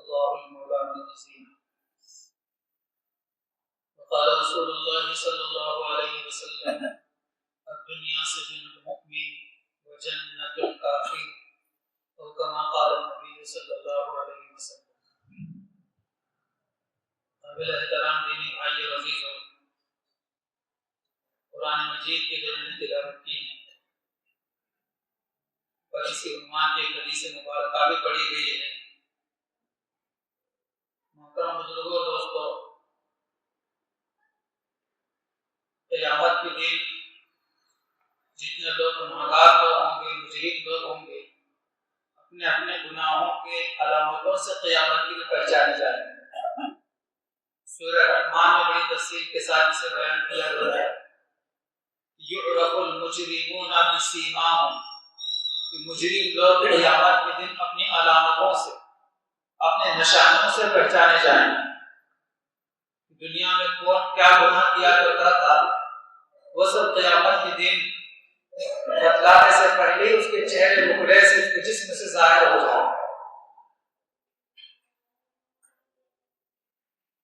الله المولانا العظيم. وقال رسول الله صلى الله عليه وسلم: الدنيا سجن المؤمن وجنة الكافر، أو كما قال النبي صلی اللہ علیہ وسلم. قابل احترام دینی بھائی عزیز ہو، قرآن مجید کی جو میں نے تلاوت کی ہے اور اس کے عنوان کی ایک حدیث مبارکہ بھی پڑھی گئی ہے. محترم بزرگوں، دوستو، قیامت کے دن جتنے لوگ گنہگار لوگ ہوں گے، مجرم لوگ ہوں گے، اپنے اپنے گناہوں کے علامتوں سے قیامت کے لیے پہچانے جائیں گے. سورہ رحمان میں بڑی تفصیل کے ساتھ اسے بیان کیا گیا ہے. یعرف المجرمون بسیماہم، کہ مجرم لوگ قیامت کے دن اپنی علامتوں سے، اپنے نشانوں سے پہچانے جائیں گے. دنیا میں کون کیا گناہ کیا کرتا تھا وہ سب قیامت کے دن بتلانے سے پہلے اس کے چہرے مکڑے سے، اس کے جسم سے ظاہر ہو جائے.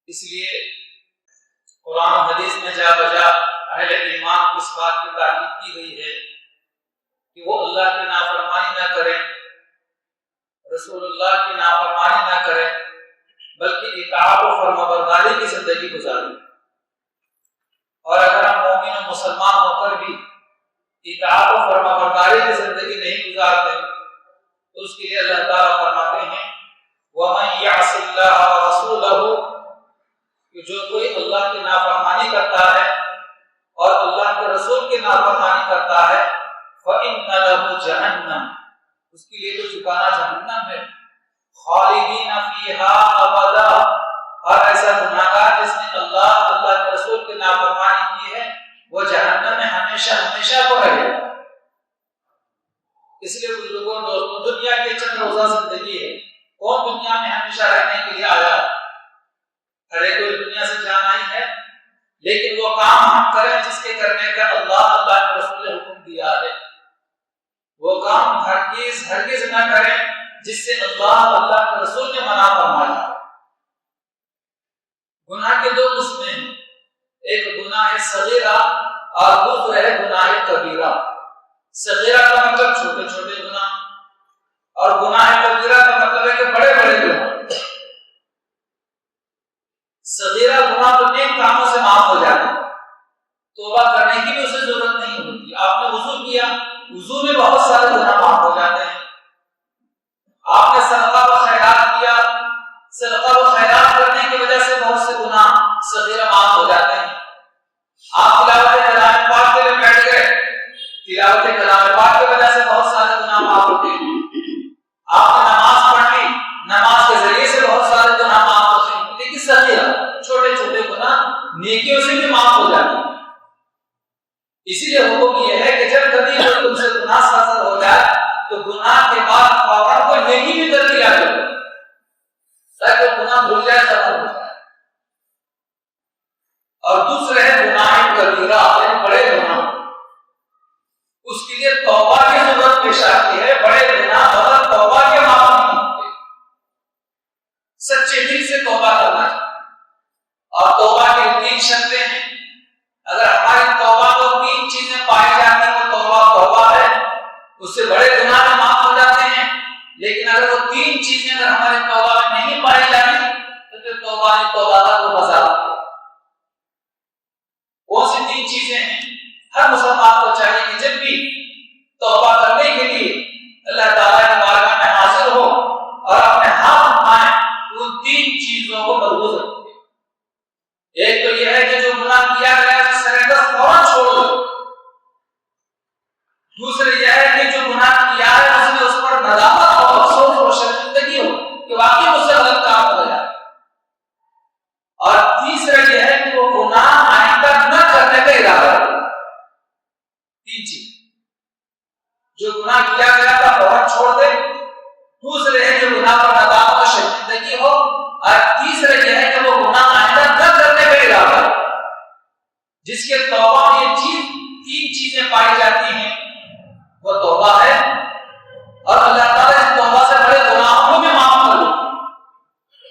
اس لیے قرآن و حدیث میں جا بجا اہل ایمان کو اس بات کی تاکید کی گئی ہے کہ وہ اللہ کی نافرمانی نہ کریں، رسول اللہ کی نافرمانی نہ کریں، بلکہ اطاعت و فرمانبرداری کی زندگی گزاریں. اور اگر ہم مومن و مسلمان ہو کر بھی اطاعت و فرمانبرداری کی زندگی نہیں گزارتے تو اس کے لیے اللہ تعالیٰ فرماتے ہیں وَمَن يَعْصِ اللَّهَ وَرَسُولَهُ، کہ جو کوئی اللہ کی نافرمانی کرتا ہے اور اللہ کے رسول کی نافرمانی کرتا ہے فَإِنَّ لَهُ جَهَنَّمَ، اس کے لیے تو ٹھکانہ جہنم ہے. خالدین فیہا ابدا، اور ایسا گناہگار جس نے اللہ کے رسول کی نافرمانی کی ہے وہ جہنم میں ہمیشہ ہمیشہ کو رہے. اس لیے بزرگوں، دوستوں، دنیا کی چند روزہ زندگی ہے. کون دنیا میں ہمیشہ رہنے کے لیے آیا؟ ہر ایک کوئی دنیا سے جانا ہی ہے، لیکن وہ کام ہم کریں جس کے کرنے کا اللہ کے رسول نے حکم دیا ہے. وہ کام ہرگز نہ کریں جس سے اللہ کے رسول نے منع فرمایا. گناہ کے دو قسمیں ہیں، ایک گناہ صغیرہ اور دوسرا ہے گناہ کبیرہ. صغیرہ کا مطلب چھوٹے چھوٹے گناہ اور گناہ کبیرہ کا مطلب ہے کہ بڑے بڑے گناہ. صغیرہ گناہ تو نیک کاموں سے معاف ہو جاتے ہیں، توبہ کرنے کی بھی اسے ضرورت نہیں ہوتی. آپ نے وضو کیا، وضو میں بہت سارے گناہ معاف ہو جاتے ہیں. آپ نے صدقہ و خیرات کیا، صدقہ و خیرات کرنے کی وجہ سے بہت سے گناہ صغیرہ معاف ہو جاتے ہیں. آپ تلاوت کلام پاک کے لیے بیٹھ گئے، تلاوت کلام پاک کی وجہ سے بہت سارے گناہ معاف ہوتے ہیں. آپ نے نماز پڑھ لی، نماز کے ذریعے سے بہت سارے گناہ معاف ہوتے ہیں. لیکن صغیرہ چھوٹے چھوٹے گناہ نیکیوں سے بھی معاف ہو جاتے ہیں. اسی لیے حکم یہ ہے کہ جب کبھی تم سے گناہ صادر ہو جائے تو گناہ کے بعد فوراً کوئی نیکی بھی کر لیا کرو تاکہ گناہ بھول جائے، ختم ہو جائے. اور دوسرے ہے گناہ کبیرہ، یعنی بڑے گناہ. اس کے لیے توبہ کی ضرورت پیش آتی ہے. بڑے گناہ بغیر توبہ کے معاف نہیں ہوتے. سچے دل سے توبہ کرنا چاہیے. اور توبہ کی تین شرطیں ہیں. اگر ہماری توبہ کو تین چیزیں پائی جاتی ہیں تو توبہ ہے، اس سے بڑے گناہ بھی معاف ہو جاتے ہیں. لیکن اگر وہ تین چیزیں اگر ہماری توبہ میں نہیں پائی جاتی تو پھر توبہ کا کوئی مزہ نہیں. کون سی تین چیزیں ہیں؟ ہر مسلمان کو چاہیے کہ جب بھی توبہ کرنے کے لیے اللہ تعالیٰ کی بارگاہ میں حاضر ہو اور اپنے ہاتھ اٹھائیں تو ان تین چیزوں کو ملحوظ رکھیں. ایک تو یہ ہے کہ جو گناہ کیا گیا ہے اس سے فوراً چھوڑ دو. دوسرے یہ ہے کہ جو گناہ کیا ہے اس میں اس پر ندامت اور افسوس اور شرمندگی ہو کہ واقعی مجھ سے غلط کام ہو گیا. اور تیسرا یہ ہے کہ وہ گناہ آئندہ نہ کرنے کا ارادہ کرے. تین چیز، جو گناہ کیا گیا تھا فوراً چھوڑ دے، دوسرے ہے جو گناہ پر ندامت اور شرمندگی ہو، اور تیسرا یہ ہے کہ وہ گناہ آئندہ نہ کرنے کا ارادہ کرے. جس کے توبہ میں یہ تین چیزیں پائی جاتی ہیں وہ توبہ ہے. اور اللہ تعالیٰ اس توبہ سے بڑے گناہوں کو بھی معاف کر دیتے ہیں.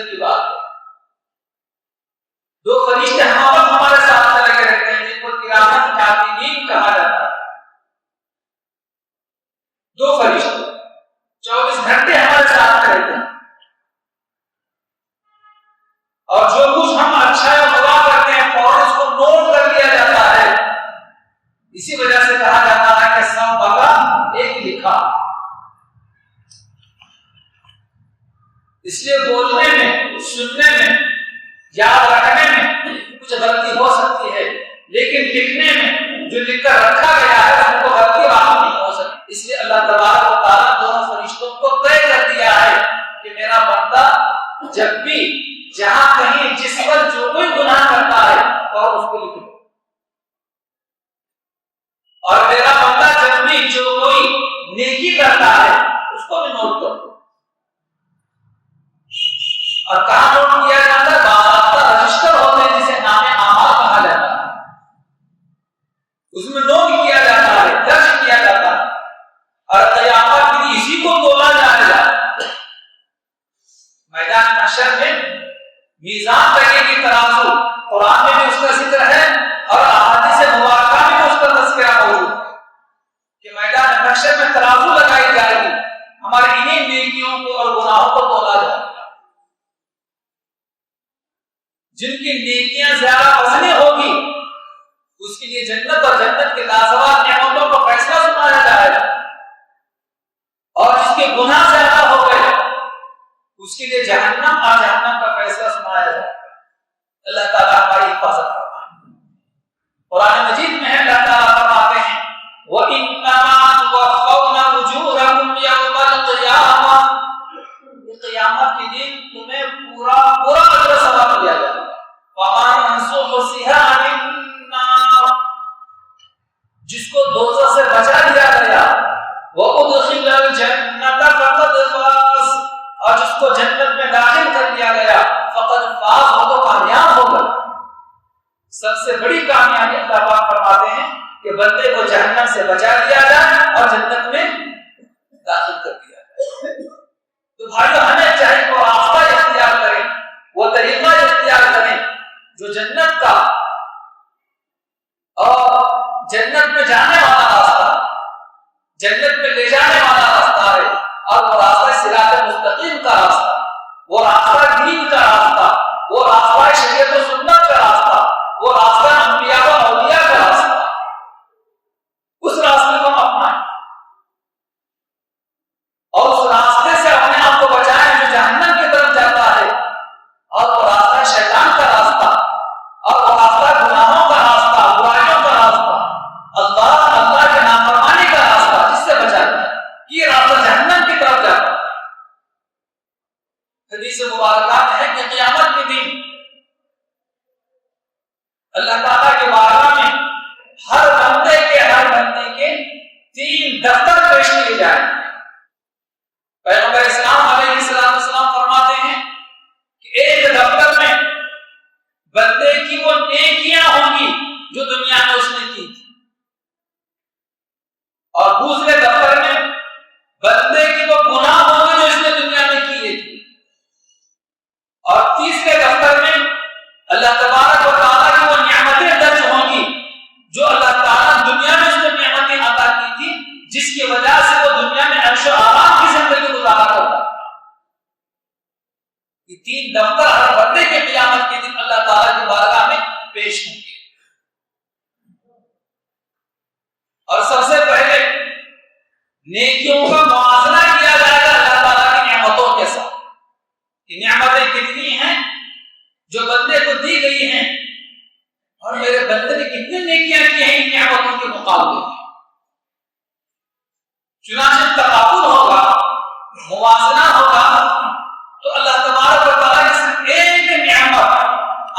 کی بات ہے. دو فرشتے ہمارے ساتھ لگے رہتے ہیں جن کو کرامن کاتبین کہا جاتا ہے. دو فرشتے 24 گھنٹے ہمارے ساتھ رہتے ہیں اور جو کچھ ہم اچھا یا برا کرتے ہیں فوراً اس کو نوٹ کر لیا جاتا ہے. اسی وجہ سے کہا جاتا ہے کہ سب بگا ایک لکھا. اس لیے بولنے میں، سننے میں، یاد رکھنے میں کچھ غلطی ہو سکتی ہے، لیکن لکھنے میں جو لکھ کر رکھا گیا ہے اس میں تو غلطی معلوم نہیں ہو سکتی. اس لیے اللہ تبارک و تعالیٰ دونوں فرشتوں کو طے کر دیا ہے کہ میرا بندہ جب بھی جہاں کہیں جس پر جو کوئی گناہ کرتا ہے اور اس کو لکھ دو، اور میرا بندہ جب بھی جو کوئی نیکی کرتا ہے اس کو بھی نوٹ کر دو. اور کہاں نوٹ کیا جاتا ہے؟ باضابطہ رجسٹر ہوتے ہیں جسے نام اعمال کہا جاتا ہے. اس میں نوٹ کیا جاتا ہے، درج کیا جاتا ہے، اور قیامت کے لیے اسی کو تولا جائے گا. میدان محشر میں میزان لگے گی، ترازو. قرآن میں بھی اس کا ذکر ہے اور احادیث مبارکہ میں بھی اس کا تذکرہ موجود ہے کہ میدان محشر میں ترازو لگائی جائے گی، ہمارے انہیں نیکیوں کو اور گناہوں کو تولا جائے گا. جن کی نیکیاں زیادہ وزنی ہوگی اس کے لیے جنت اور جنت کے لازوال نعمتوں کا فیصلہ سنایا جائے گا، اور جس کے گناہ زیادہ ہو گئے اس کے لیے جہنم اور جہنم کا فیصلہ سنایا جائے گا. اللہ تعالیٰ ہماری حفاظت فرمائے. قرآن مجید میں اللہ تعالیٰ فرماتے ہیں وَإِنَّمَا تُوَفَّوْنَ أُجُورَكُمْ يَوْمَ الْقِيَامَةِ. قیامت کے دن تمہیں پورا اجر ثواب دیا جائے گا. وَمَن زُحْزِحَ عَنِ النَّارِ. جس کو دوزخ سے بچا دیا گیا، وَأُدْخِلَ الْجَنَّةَ فَقَدْ فَازَ. اور جس کو جنت میں داخل کر دیا گیا فقد فاز، وہ تو کامیاب ہوگا. سب سے بڑی کامیابی اللہ پاک فرماتے ہیں کہ بندے کو جہنم سے بچا دیا جائے اور جنت میں داخل کر دیا جائے. تو بھائیو ہمیں چاہے وہ راستہ اختیار کریں، وہ طریقہ اختیار کریں جو جنت کا اور جنت میں جانے والا راستہ، جنت میں لے جانے والا راستہ ہے. اور وہ راستہ صراط مستقیم کا راستہ، وہ راستہ دین کا راستہ، وہ راستہ شریعت و سنت کا راستہ، وہ راستہ انبیاء و اولیاء کا راستہ. اس راستے کو ہم اپنائیں اور اس راستے سے اپنے آپ کو بچائیں جو جہنم کی طرف جاتا ہے. اور وہ راستہ شیطان کا راستہ، اور وہ راستہ گناہوں کا راستہ، برائیوں کا راستہ، اللہ کے نافرمانی کا راستہ، جس سے بچائیں. یہ راستہ جہنم کی طرف جاتا ہے. حدیث مبارکہ میں ہے کہ قیامت کے دن اللہ تعالیٰ کے بارگاہ میں ہر بندے کے 3 دفتر پیش کیے جائیں. پیغمبر اسلام علیہ السلام فرماتے ہیں کہ ایک دفتر میں بندے کی وہ نیکیاں ہوں گی جو دنیا میں اس نے کی تھی، اور دوسرے دفتر میں بندے کی وہ گناہ ہوں گے جو اس نے دنیا میں کیے تھے، اور تیسرے دفتر میں اللہ تبارک و تعالیٰ کی وہ نعمتیں درج ہوں گی جو اللہ تعالیٰ دنیا میں اس نے نعمتیں عطا کی تھی، جس کی وجہ سے وہ دنیا میں عیش و آرام کی زندگی گزارا کرتا. یہ 3 دفتر ہر بندے کے قیامت کے دن اللہ تعالیٰ کی بارگاہ میں پیش ہوں گے. اور سب سے پہلے نیکیوں کا موازنہ کیا جائے گا اللہ تعالیٰ کی نعمتوں کے ساتھ. یہ نعمتیں کتنی ہیں جو بندے کو دی گئی ہیں، اور میرے بندے نے کتنی نیکیاں کی ہیں ان نعمتوں کے مقابلے میں. چنانچہ تقابل ہوگا، موازنہ ہوگا، تو اللہ تبارک و تعالیٰ کی صرف ایک نعمت،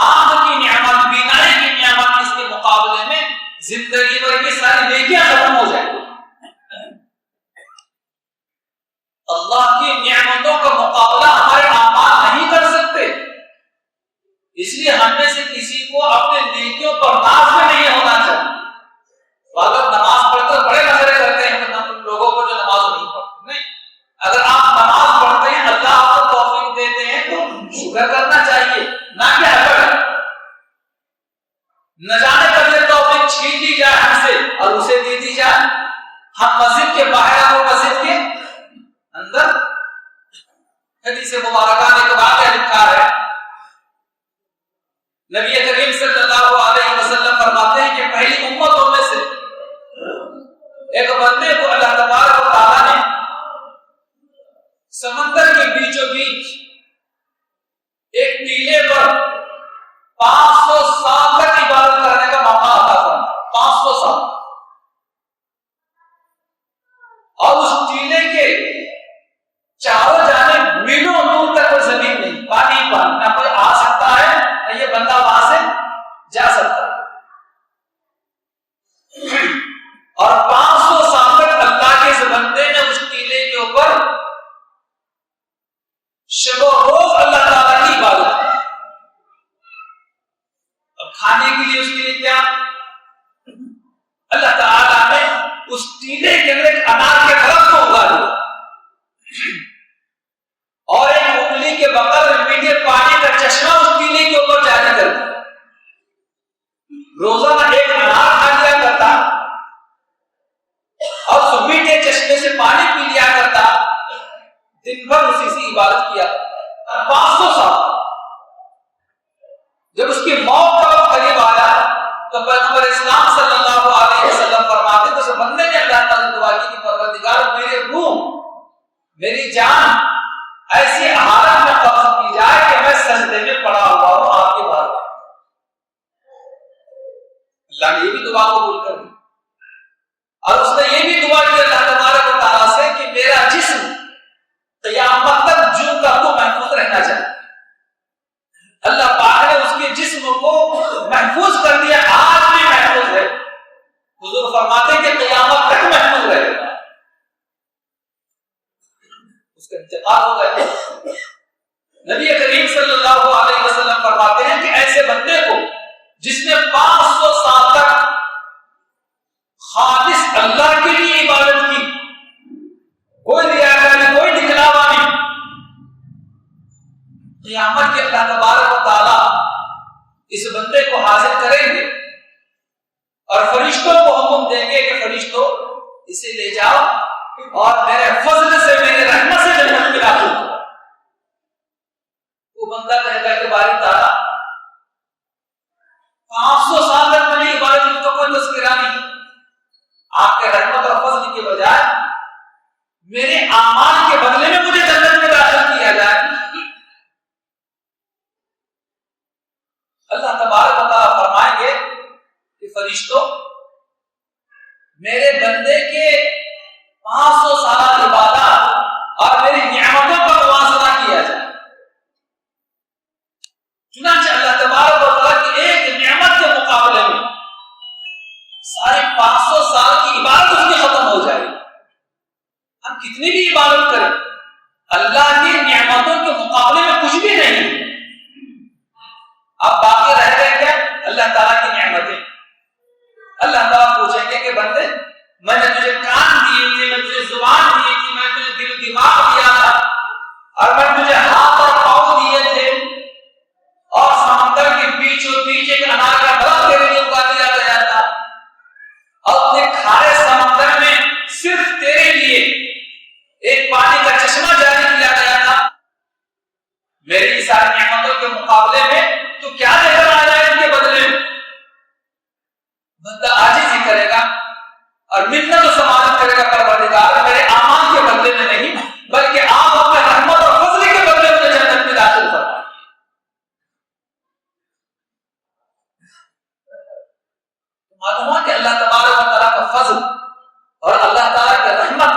آنکھ کی نعمت، بینائی کی نعمت، اس کے مقابلے میں زندگی بھر کی ساری نیکیاں ختم ہو جائیں. اللہ کی نعمتوں کا مقابلہ ہمارے اعمال نہیں کر سکتے. اس لیے ہم میں سے کسی کو اپنے نیکیوں پر ناز میں نہیں ہونا چاہیے. اگر نماز پڑھ کر بڑے نظریں کرتے ہیں لوگوں کو جو نماز نہیں پڑھتے، نہیں. اگر آپ نماز پڑھتے ہیں، اللہ آپ کو توفیق دیتے ہیں تو شکر کرنا چاہیے، نہ کہ اکڑ، نہ جانے کب یہ توفیق چھین لی جائے ہم سے اور اسے دے دی جائے، ہم مسجد کے باہر اور مسجد کے اندر۔ حدیث مبارکہ میں ایک واقعہ لکھا ہے، نبی کریم صلی اللہ علیہ وسلم فرماتے ہیں کہ پہلی امتوں میں سے ایک بندے کو اللہ تبارک و تعالیٰ نے سمندر کے بیچوں بیچ ایک ٹیلے پر 500 سال تک عبادت کرنے کا موقع عطا فرمایا، 500 سال، اور اس ٹیلے کے چاروں جانب میلوں دور تک کوئی زمین نہیں، پانی پانی، نہ کوئی آ سکتا ہے نہ یہ بندہ وہاں سے جا سکتا ہے، اور 500 سال تک اللہ کے اس بندے نے اس ٹیلے کے اوپر شب و روز اللہ تعالیٰ کی عبادت کی۔ اب کھانے کے لیے اس کے لیے کیا، اللہ تعالیٰ نے اس ٹیلے کے اندر ایک انار کے درخت کو اگا دیا اور ایک انگلی کے بغل میں میٹھے پانی کا چشمہ اس ٹیلے کے اوپر جاری کر دیا۔ روزانہ ایک انار کھا لیا کرتا اور اس میٹھے چشمے سے پانی پی لیا کرتا، دن بھر اسی سے عبادت کیا 500 سال۔ جب اس کی موت کا وقت قریب آیا تو پیغمبر اسلام صلی اللہ علیہ وسلم فرماتے تو اس بندے نے اللہ تعالیٰ دعا کی کہ پروردگار میرے روح، میری جان ایسی حالت میں قبض کی جائے کہ میں سجدے میں پڑا ہوا ہوں آپ کے بارے میں۔ اللہ نے یہ بھی دعا قبول کر لی اور اس نے یہ بھی دعا کی اللہ تبارک و تعالیٰ سے کہ میرا جسم قیامت تک جو کا تو محفوظ رہنا چاہیے۔ اللہ پاک نے اس کے جسم کو محفوظ کر دیا، آج بھی محفوظ ہے، حضور فرماتے کہ قیامت تک محفوظ رہے گا۔ اس کا انتقال ہو گیا۔ نبی کریم صلی اللہ علیہ وسلم فرماتے ہیں کہ ایسے بندے کو جس نے 500 سال تک خالص اللہ کے لیے عبادت کی، کوئی ریاکاری، کوئی دکھلاوا نہیں، قیامت کے اللہ تبارک و تعالیٰ اس بندے کو حاضر کریں گے اور فرشتوں کو حکم دیں گے کہ فرشتوں اسے لے جاؤ اور میرے فضل سے، میرے رحمت سے جنت میں داخل کرو۔ وہ بندہ کہتا ہے کہ باری تعالیٰ 500 سال تک میں نے عبادت کی تو کوئی تذکرہ نہیں، آپ کے رحمت اور فضل کے بجائے میرے اعمال کے بدلے میں مجھے جنت میں داخل کیا جائے۔ اللہ تبارک و تعالیٰ فرمائیں گے کہ فرشتوں میرے بندے کے 500 سالہ عبادت اور میری نعمتوں کا موازنہ کیا جائے۔ چنانچہ اللہ تبارک و تعالیٰ کی ایک نعمت کے مقابلے میں سارے 500 سال کی عبادت اس کی ختم ہو جائے گی۔ ہم کتنی بھی عبادت کریں، اللہ کی نعمتوں کے مقابلے میں کچھ بھی نہیں۔ اب باقی رہ گئے کیا؟ اللہ تعالیٰ کی نعمتیں۔ اللہ تعالیٰ پوچھیں گے کہ بندے میں نے تجھے کان دیے تھے، میں تجھے زبان دی تھی، میں تجھے دل و دماغ دیا تھا، اور میں تجھے ہاتھ اور پاؤں دیے تھے، اور سمندر کے بیچوں بیچ ایک انار کا درخت تیرے لیے اگا دیا گیا تھا، اور اپنے کھارے سمندر میں صرف تیرے لیے ایک پانی کا چشمہ جاری کیا گیا تھا۔ میری ساری نعمتوں کے مقابلے میں تو کیا لے کر آ جائے ان کے بدلے میں؟ بندہ عاجزی کرے گا اور منت و سماجت کرے گا، پروردگار میرے اعمال کے بدلے میں نہیں بلکہ آپ اپنے رحمت اور فضل کے بدلے میں جنت میں داخل فرمائیے۔ معلوم ہوا کہ اللہ تبارک و تعالیٰ کا فضل اور اللہ تعالیٰ کی رحمت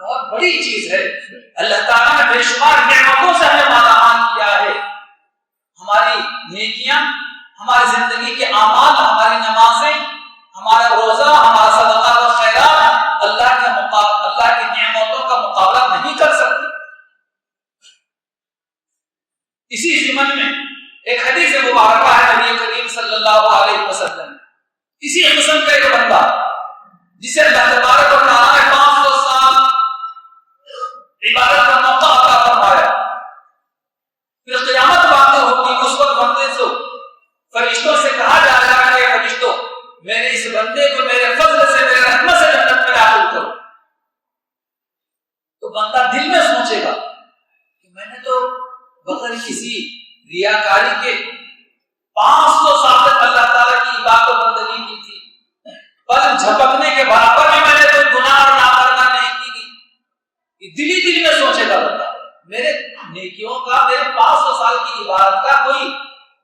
بہت بڑی چیز ہے۔ اللہ تعالیٰ نے بے شمار نعمتوں سے ہمیں مالا مال کیا ہے۔ ہماری نیکیاں، ہماری زندگی کے اعمال، ہماری نمازیں، ہمارا روزہ، ہمارا صدقہ و خیرات اللہ کی نعمتوں کا مقابلہ نہیں کر سکتے۔ اسی ضمن میں ایک حدیث مبارکہ ہے نبی کریم صلی اللہ علیہ وسلم، اسی قسم کا ایک بندہ جسے اللہ تبارک و تعالیٰ نے 500 سال عبادت کا موقع عطا فرمایا، پھر قیامت واقع کاری کے 500 سال تک اللہ تعالیٰ کی عبادت و بندگی کی تھی، پر جھپکنے کے برابر بھی میں نے کوئی گناہ اور نافرمانی نہیں کی. دل میں سوچے گا بندہ، میرے نیکیوں کا، میرے 500 سال کی عبادت کا کوئی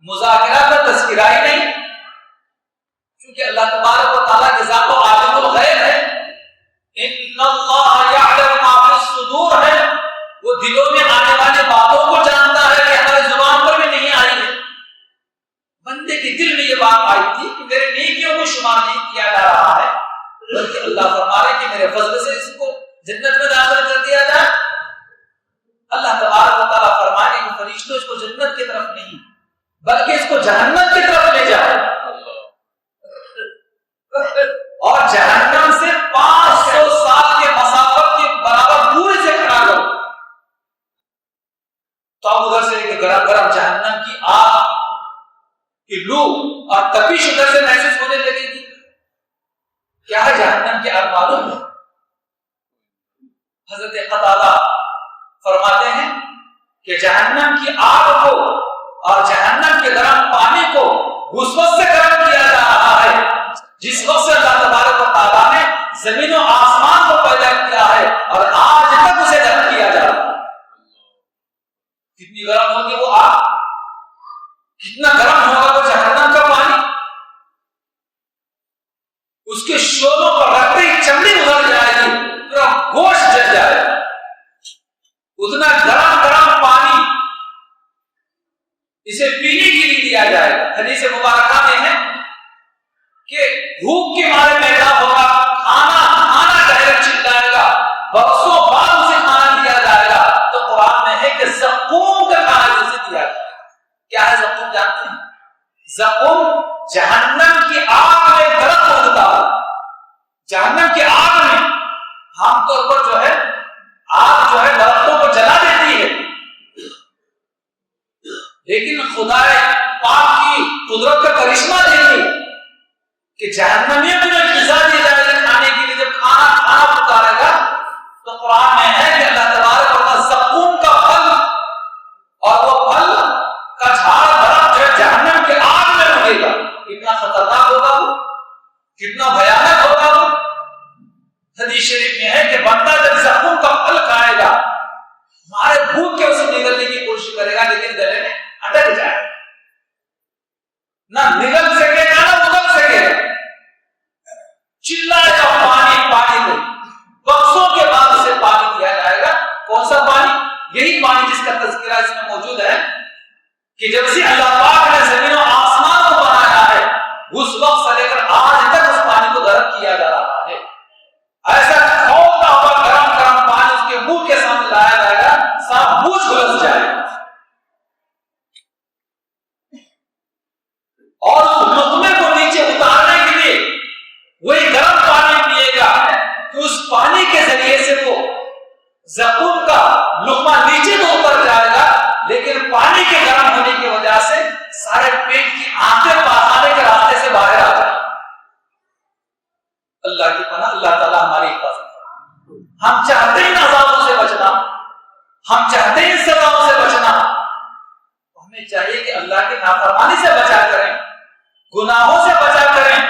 مذاکرہ کا تذکرہ ہی نہیں، کیونکہ اللہ تبارک و تعالیٰ کے ذات و عالم الغیب ہے. ان اللہ یعلم ما فی الصدور ہے، وہ دلوں میں آنے والی باتوں کو جانتا ہے کہ ہماری زبان پر بھی نہیں آئی ہے. بندے کے دل میں یہ بات آئی تھی کہ میرے نیکیوں کو شمار نہیں کیا جا رہا ہے، بلکہ اللہ فرما رہے کہ میرے فضل سے اس کو جنت میں داخل کر دیا جائے. اللہ تبارک و تعالیٰ فرمانے کہ فرشتوں اس کو جنت کی طرف نہیں بلکہ اس کو جہنم کی طرف لے جائے، اور جہنم سے 500 سال کے مسافت کے برابر دوری سے کھڑا کرو. تو اب ادھر سے ایک گرم گرم جہنم کی آگ کی لو اور تپش ادھر سے محسوس ہونے لگے گی. کیا ہے جہنم کی آگ معلوم ہے؟ حضرت قتادہ فرماتے ہیں کہ جہنم کی آگ کو اور جہنم کے گرم پانی کو اس وقت سے گرم کیا جا رہا ہے جس وقت سے اللہ تبارک و تعالیٰ نے زمین و آسمان کو پیدا کیا ہے، اور آج تک اسے گرم کیا جا رہا ہے. کتنی گرم ہوگی وہ آگ، کتنا گرم ہوگا وہ جہنم کا پانی. اس کے شعلوں پر رکھتے ہی چمڑی ابھر جائے گی، پورا گوشت جل جائے گا. اتنا گرم گرم پانی اسے پینے کے لیے دیا جائے گا. حدیث مبارکہ میں ہے کہ بھوک کے مارے پیدا ہوگا، کھانا کھانا کہہ کر چلائے گا، برسوں بعد اسے کھانا دیا جائے گا. تو قرآن میں ہے کہ زقوم کا کھانا اسے دیا جائے گا. کیا ہے زقوم جانتے ہیں؟ زقوم جہنم کی آگ میں درخت اگتا ہے. جہنم کی آگ میں عام طور پر جو ہے آگ جو ہے درختوں کو جلا دیتی ہے، لیکن خدا پاک کی قدرت کا کرشمہ دیکھیے کہ جہنمیوں کو جو غذا دی جائے گی کھانے کے لیے، جب کھانا پکارے گا تو قرآن میں ہے کہ اللہ تبارک و تعالیٰ زقوم کا پھل اور وہ پھل کا جھاڑ درخت جو ہے جہنم کے آگ میں اگے گا. کتنا خطرناک ہوگا وہ، کتنا بھیانک ہوگا وہ. حدیث شریف میں ہے کہ بندہ جب زقوم کا پھل کھائے گا، مارے بھوک کے اسے نگلنے کی کوشش کرے گا، لیکن گلے میں اٹک جائے گا، نہ نگل سکے گا نہ اگل سکے گا. چلائے گا پانی پانی دے، بخشوں کے بعد اسے پانی دیا جائے گا. کون سا پانی؟ یہی پانی جس کا تذکرہ اس میں موجود ہے کہ جب سے اللہ پاک نے زمین و آسمان کو بنایا ہے اس وقت سے لے کر آج تک اس پانی کو گرم کیا جا رہا ہے. ایسا کھولتا ہوا گرم گرم پانی اس کے منہ کے سامنے لایا جائے گا، سب منہ جھلس جائے گا، اور اس لقمے کو نیچے اتارنے کے لیے وہی گرم پانی پیے گا کہ اس پانی کے ذریعے سے وہ زقوم کا لقمہ نیچے تو اتر جائے گا، لیکن پانی کے گرم ہونے کی وجہ سے سارے پیٹ کی آنتیں پاخانے کے راستے سے باہر آ جائیں. اللہ کی پناہ، اللہ تعالیٰ ہماری حفاظت. ہم چاہتے ہیں عذابوں سے بچنا، ہم چاہتے ہیں سزاؤں سے بچنا، ہمیں چاہیے کہ اللہ کی نافرمانی سے بچا کریں، گناہوں سے بچا کریں.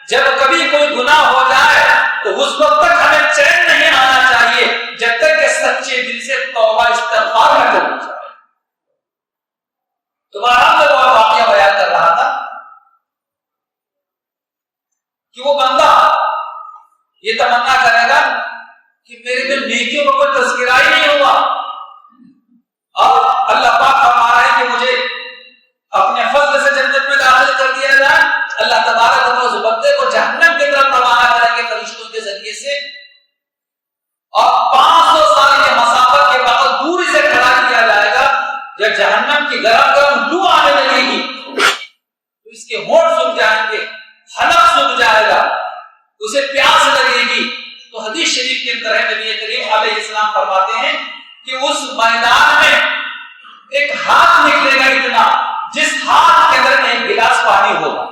جب کبھی کوئی گناہ ہو جائے تو اس وقت تک ہمیں چین نہیں آنا چاہیے جب تک کہ سچے دل سے توبہ استغفار نہ کرنی چاہیے. تمہارا میں وہ واقعہ بیان کر رہا تھا کہ وہ بندہ یہ تمنا کرے گا کہ میرے دل نیکیوں کا کوئی تذکرہ ہی نہیں ہوا، اور اللہ پاک فرما رہا ہے کہ مجھے اپنے فضل سے جنت میں داخل کر دیا جائے. اللہ تبارک و تعالیٰ اس بندے کو جہنم کی طرف روانہ کریں گے فرشتوں کے ذریعے سے، اور 500 سال کے مسافت کے بعد دوری سے کھڑا کیا جائے گا. جب جہنم کی گرم گرم لو آنے لگے گی تو اس کے ہونٹ سوکھ جائیں گے، حلق سوکھ جائے گا، اسے پیاس لگے گی. تو حدیث شریف کے اندر ہے نبی کریم علیہ السلام فرماتے ہیں کہ اس میدان میں ایک ہاتھ نکلے گا اتنا، جس ہاتھ کے اندر ایک گلاس پانی ہوگا.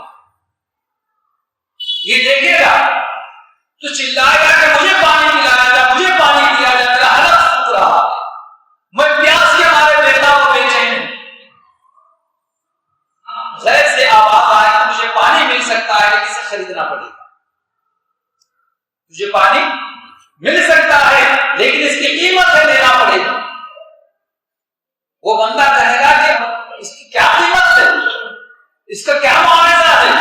یہ دیکھے گا تو چلائے گا کہ مجھے پانی پلایا جائے، مجھے پانی دیا جائے، میرا حلق سوکھ رہا ہے، میں پیاس کے مارے بیٹھا ہوں، بے چین ہوں. غیر سے آواز آئے کہ مجھے پانی مل سکتا ہے لیکن اسے خریدنا پڑے گا، مجھے پانی مل سکتا ہے لیکن اس کی قیمت ہے، لینا پڑے گا، وہ بندہ کہے گا کہ اس کی کیا قیمت ہے، اس کا کیا معاوضہ ہے؟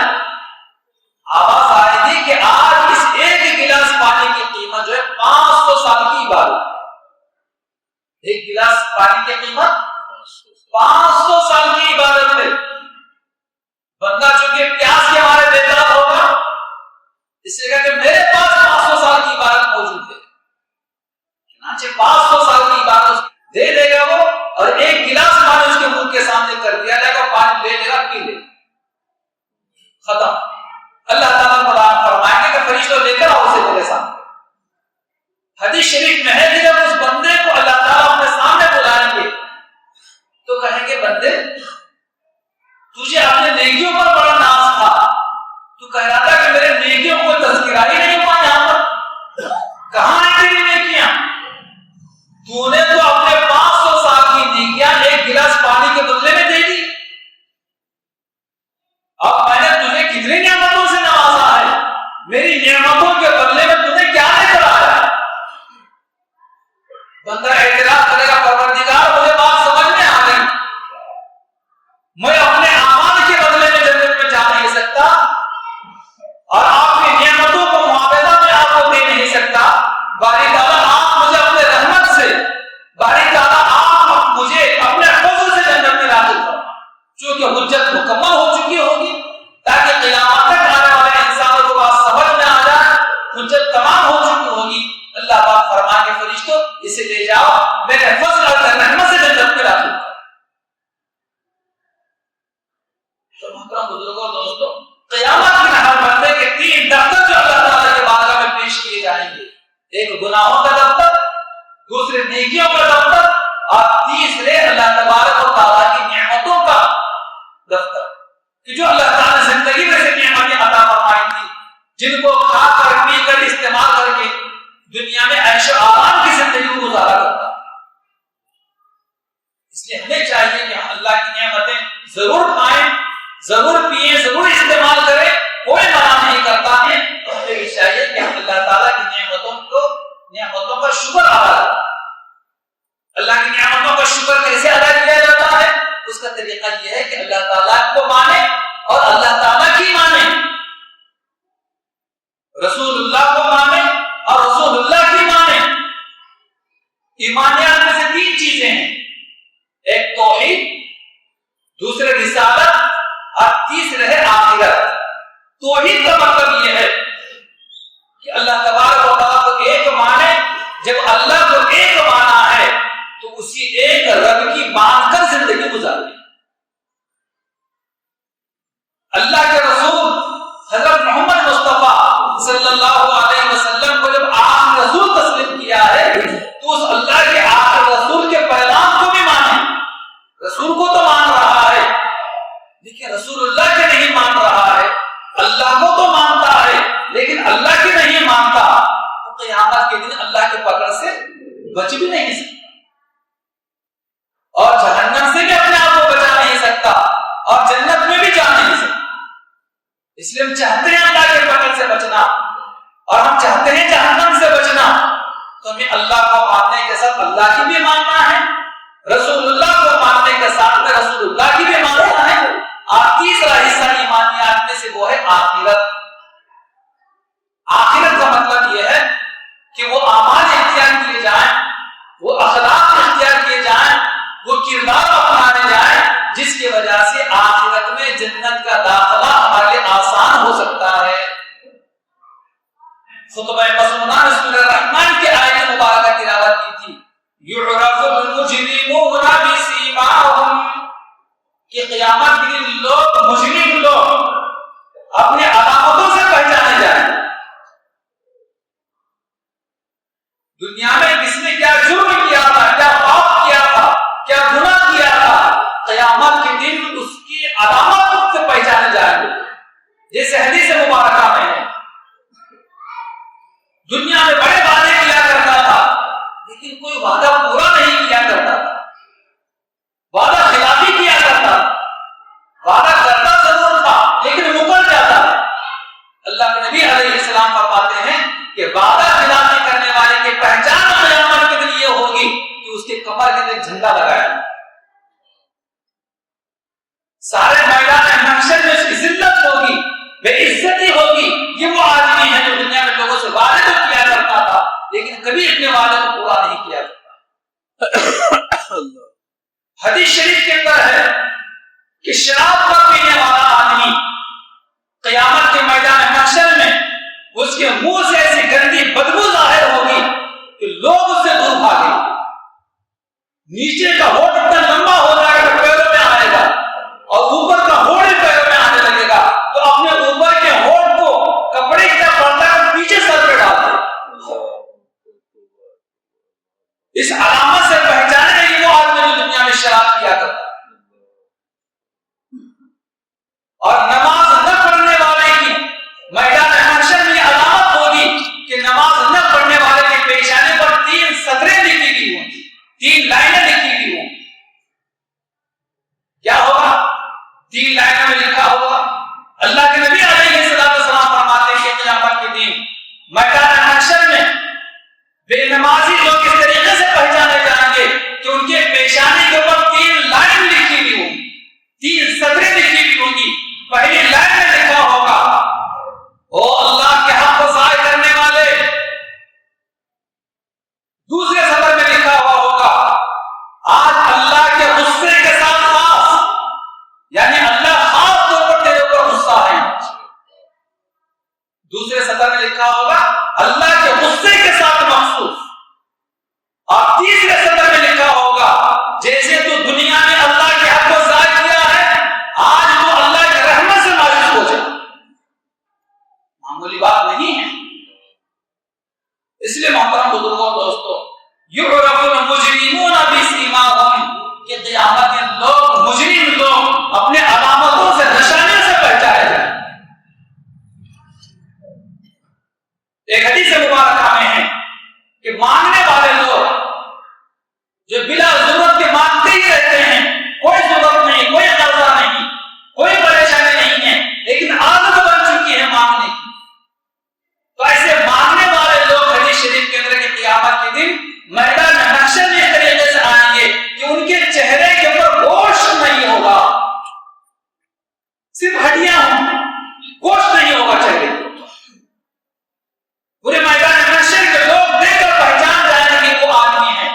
آواز آئے گی کہ آج اس ایک گلاس پانی کی قیمت جو ہے 500 سال کی عبادت، ایک گلاس پانی کی قیمت 500 سال کی عبادت ہے۔ بندہ چونکہ پیاس کے مارے بیدار ہوگا، اس لیے کہا کہ میرے پاس 500 سال کی عبادت موجود ہے، چنانچہ 500 سال کی عبادت دے دے گا وہ، اور ایک گلاس پانی اس کے منہ کے سامنے کر دیا جائے گا، پانی لے لے گا، پی لے گا، ختم۔ اللہ تعالیٰ قرآن فرمائیں گے کہ فرشتوں لے کر آؤ اسے میرے سامنے۔ حدیث شریف میں ہے کہ جب اس بندے کو اللہ تعالیٰ اپنے سامنے بلائیں گے تو کہیں گے بندے تجھے اپنے نیکیوں پر بڑا ناز تھا، تو کہہ رہا تھا کہ میرے نیکیوں کو تذکرہ ہی نہیں ہوا یہاں پر، کہاں ہیں تیری نیکیاں؟ تو نے تو اپنے 500 سال کی نیکیاں ایک گلاس پانی کے بدلے میں دے دی، اب میں نے تجھے کتنی نعمتوں سے نوازا ہے، میری نعمتوں کے بدلے میں تجھے کیا لے کر آیا؟ بندہ اعتراض کرے گا پروردگار مجھے بات سمجھ میں آ گئی، میں اپنے اعمال کے بدلے میں جنت میں جا نہیں سکتا اور آپ کی نعمتوں کو معاوضہ میں آپ کو دے نہیں سکتا، باری تعالیٰ آپ مجھے اپنے رحمت سے، باری تعالیٰ آپ مجھے اپنے فضل سے جنت میں داخل کرو، چونکہ حجت مکمل ہو چکی ہوگی تاکہ قیامت تک آنے والے انسانوں کو بات سمجھ میں آ جائے، حجت تمام ہو چکی ہوگی، اللہ پاک فرمائے کہ فرشتوں اسے لے جاؤ میرے فضل اور رحمت سے جنت میں داخل کرو۔ تو محترم بزرگوں اور دوستوں، قیامت میں ہر بندے کے 3 دفتر جو اللہ تعالیٰ کے بارگاہ میں پیش کیے جائیں گے، ایک گناہوں کا دفتر، دوسرے نیکیوں کا دفتر، اور تیسرے اللہ تبارک و تعالیٰ کی نعمتوں کا دفتر، کہ جو اللہ تعالیٰ نے زندگی میں سے نعمتیں عطا فرمائی تھی، جن کو کھا کر پی کر استعمال کر کے دنیا میں عیش و آرام کی زندگی کو گزارا کرتا ہے۔ اس لیے ہمیں چاہیے کہ ہم اللہ کی نعمتیں ضرور کھائیں، ضرور پیئیں، ضرور استعمال کریں، کوئی منع نہیں کرتا ہے، تو ہمیں بھی چاہیے کہ ہم اللہ تعالیٰ کی نعمتوں کا شکر ادا کریں۔ اللہ کی نعمتوں کا شکر کیسے ادا کیا جاتا ہے؟ اس کا طریقہ یہ ہے کہ اللہ تعالیٰ کو مانے اور اللہ تعالیٰ کی مانے، رسول اللہ کو مانے اور رسول اللہ کی مانے۔ ایمانیات میں سے 3 چیزیں ہیں، ایک توحید، دوسرے رسالت اور تیسرے ہے آخرت۔ توحید کا مطلب یہ ہے کہ اللہ تبارک و تعالیٰ کو ایک مانے، جب اللہ کو ایک مانا ہے تو اسی ایک رب کی مان کر زندگی گزارے۔ اللہ کے رسول حضرت محمد مصطفیٰ صلی اللہ علیہ وسلم کو جب آخری رسول تسلیم کیا ہے تو اس اللہ کے آخری رسول کے پیغام کو بھی مانے۔ رسول کو تو مان رہا ہے لیکن رسول اللہ کے نہیں مان رہا ہے، اللہ کو تو مانتا ہے لیکن اللہ کی نہیں مانتا، تو قیامت کے دن اللہ کے پکڑ سے بچ بھی نہیں سکتا اور جہنم سے بھی اپنے آپ کو بچا نہیں سکتا اور جنت میں بھی جا نہیں سکتا۔ اس لیے ہم چاہتے ہیں اللہ کے پکڑ سے بچنا اور ہم چاہتے ہیں جہنم سے بچنا، تو ہمیں اللہ کو ماننے کے ساتھ اللہ کی بھی ماننا ہے، رسول اللہ کو ماننے کے ساتھ میں رسول اللہ کی بھی ماننا ہے، اور تیسرا حصہ ایمانیات میں سے وہ ہے آخرت۔ آخرت کا مطلب یہ ہے کہ وہ اعمال اختیار کیے جائیں، وہ اخلاق اختیار کیے جائیں، وہ کردار اپنانے جائیں جس کی وجہ سے آخرت میں جنت کا داخلہ ہمارے لیے آسان ہو سکتا ہے۔ خطبہ مسنونہ رسول الرحمن کی آیت مبارکہ تلاوت کی تھی، یعرف المجرمون بسیماہم، کہ قیامت کے دن لوگ، مجرم لوگ اپنے علامتوں سے پہچانے جائیں۔ دنیا میں کس نے کیا جرم کیا تھا، کیا پاپ کیا تھا، کیا گناہ کیا تھا، قیامت کے دن اس کی علامت سے پہچانے جائیں گے، جیسے حدیث مبارکہ میں ہے۔ دنیا میں بڑے وعدے کیا کرتا تھا لیکن کوئی وعدہ پورا نہیں کیا کرتا تھا، وعدہ خلافی کیا کرتا تھا، وعدہ کرتا پردہ لگایا، سارے میدان محشر میں اس کی ذلت ہوگی، بے عزتی ہوگی. یہ وہ آدمی ہے جو دنیا میں لوگوں سے وعدے تو کیا کرتا تھا لیکن کبھی اپنے وعدے کو پورا نہیں کیا کرتا. حدیث شریف کے اندر ہے کہ شراب کا پینے والا آدمی قیامت کے میدان محشر میں اس کے منہ سے ایسی گندی بدبو ظاہر ہوگی کہ لوگ اس سے دور بھاگیں گے. نیچے کا ہونٹ اتنا لمبا ہو جائے گا کہ پیروں میں آئے گا اور اوپر کا ہونٹ بھی پیروں میں آنے لگے گا تو اپنے اوپر کے ہونٹ کو کپڑے کی طرح پردہ کر پیچھے سر پہ ڈال دے. اس علامت سے پہچانے گی وہ آدمی جو دنیا میں شراب کیا کرتا اور نماز نہ پڑھنے والے کی میدان محشر میں علامت ہوگی کہ نماز نہ پڑھنے والے کے پیشانے پر 3 سطریں لکھی گئی ہوں، 3 لائنیں لکھی گئی ہوں. کیا ہوگا؟ 3 لائنوں میں لکھا ہوگا. اللہ کے نبی علیہ السلام فرماتے ہیں کہ قیامت کے دن میدان محشر میں بے نمازی لوگ اس طریقے سے پہچانے جائیں گے کہ ان کے پیشانے کے اوپر 3 لائن لکھی ہوئی ہوں، 3 سطریں لکھی ہوئی ہوں گی. پہلی لائن میں لکھا ہوگا او اللہ کے حق کو ضائع کرنے والے. دوسرے سطر میں لکھا ہوا ہوگا آج اللہ کے غصے کے ساتھ خاص، یعنی اللہ خاص طور پر تیرے اوپر غصہ ہے. دوسرے سطر میں لکھا ہوگا اللہ کے غصے کے ساتھ مخصوص. اور تیسرے سطر میں لکھا ہوگا جیسے تو دنیا میں اللہ کے حق کو ضائع کیا ہے آج تو اللہ کی رحمت سے مایوس ہو جائے. معمولی بات نہیں ہے. اس لیے محترم بزرگوں دوستوں، یعرف المجرمون بسیماہم کہ قیامت کے لوگ مجرم لوگ اپنے علامتوں سے نشانیوں سے پہچانے جائیں. ایک حدیث مبارکہ میں ہے کہ مانگنے والے لوگ جو بلا ضرورت کے مانگتے ہی رہتے ہیں، کوئی ضرورت نہیں، کوئی قرضہ نہیں، کوئی پریشانی نہیں ہے لیکن عادت بن چکی ہے مانگنے کی، تو ایسے مانگنے والے لوگ حدیث شریف کے اندر کہ قیامت کے دن میدان محشر میں اس طریقے سے آئیں گے کہ ان کے چہرے کے اوپر گوشت نہیں ہوگا، صرف ہڈیاں ہوں گی، گوشت نہیں ہوگا چہرے. پورے میدان محشر کے لوگ دیکھ کر پہچان جائیں گے کہ وہ آدمی ہے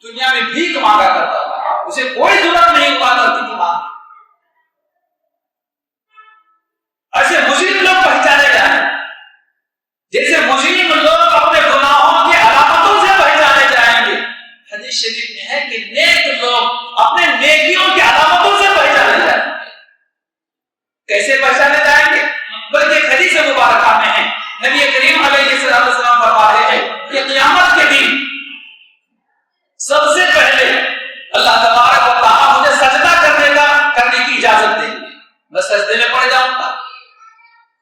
دنیا میں بھیک مانگا کرتا تھا، اسے کوئی ضرورت نہیں ہوا کرتی تھی مانگنے. ایسے مجرم لوگ پہچانے جائیں جیسے مجرم لوگ اپنے گناہوں کی علامتوں سے پہچانے جائیں گے. حدیث شریف میں ہے کہ نیک لوگ اپنے نیکیوں کی علامتوں سے پہچانے جائیں گے. کیسے پہچانے جائیں گے؟ بلکہ حدیث مبارکہ میں ہے نبی کریم علیہ السلام فرماتے ہیں کہ قیامت کے دن سب سے پہلے اللہ تبارک و تعالیٰ مجھے سجدہ کرنے کی اجازت دیں گے. میں سجدے میں پڑ جاؤں گا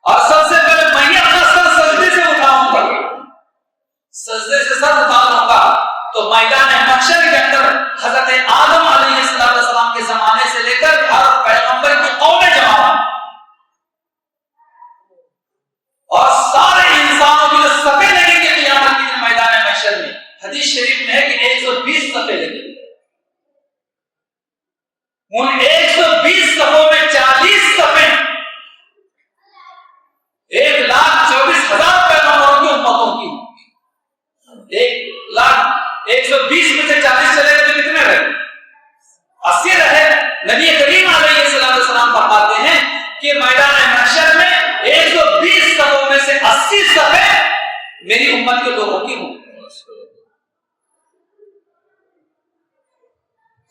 اور سب سے پہلے میں اپنا سر سجدے سے اٹھاؤں گا. سجدے سے سر اٹھاؤں گا تو میدان محشر کے اندر حضرت آدم علیہ السلام کے زمانے سے لے کر ہر پیغمبر کی قومیں جمع ہوں اور سارے انسانوں کی جو صفیں لگیں گے قیامت کے دن میدان محشر میں. حدیث شریف میں ہے کہ 120 صفیں لگیں گے. ان 120 صفوں میں 40 صفیں 1,24,000 پیغمبروں کی امتوں کی. 1,120 میں سے 40 چلے گئے تو کتنے رہے؟ 80 رہے. نبی کریم علیہ السلام فرماتے ہیں کہ میدان محشر میں 120 صفوں میں سے 80 صفیں میری امت کے لوگوں کی ہوں.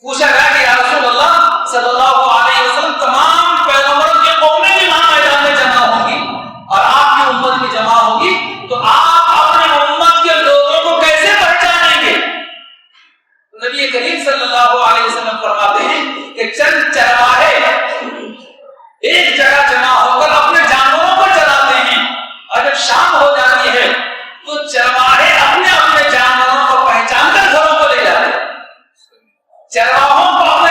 پوچھا گیا کہ یا رسول اللہ صلی اللہ علیہ وسلم تمام پیغمبروں کی قومیں بھی وہاں میدان میں جمع ہوں گی اور آپ کی امت بھی جمع ہوگی تو آپ اپنے امت کے لوگوں کو کیسے پہچانیں گے؟ نبی کریم صلی اللہ علیہ وسلم فرماتے ہیں کہ چند چرواہے ایک جگہ جمع ہو کر اپنے جانوروں کو چراتے ہیں اور جب شام ہو جاتی ہے تو چرواہے اپنے اپنے جانوروں کو پہچان کر گھروں کو لے جاتے ہیں. چرواہوں کو اپنے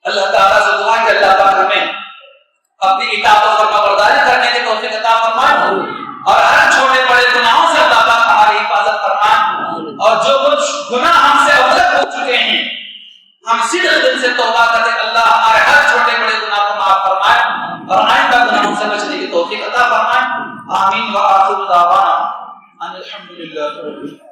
اللہ تعالیٰ سے دعا کہ اللہ پاک ہمیں اپنی اطاعت و فرما برداری کرنے کی توفیق عطا فرمائے اور ہر چھوٹے بڑے گناہوں سے اللہ پاک ہماری حفاظت فرمائے اور جو کچھ گناہ ہم سے اب تک ہو چکے ہیں ہم صدق دل سے توبہ کرتے اللہ ہمارے ہر چھوٹے بڑے گناہ کو معاف فرمائے اور آئندہ گناہوں سے بچنے کی توفیق عطا فرمائے آمین وآخر دعوانا ان الحمدللہ رب العالمین.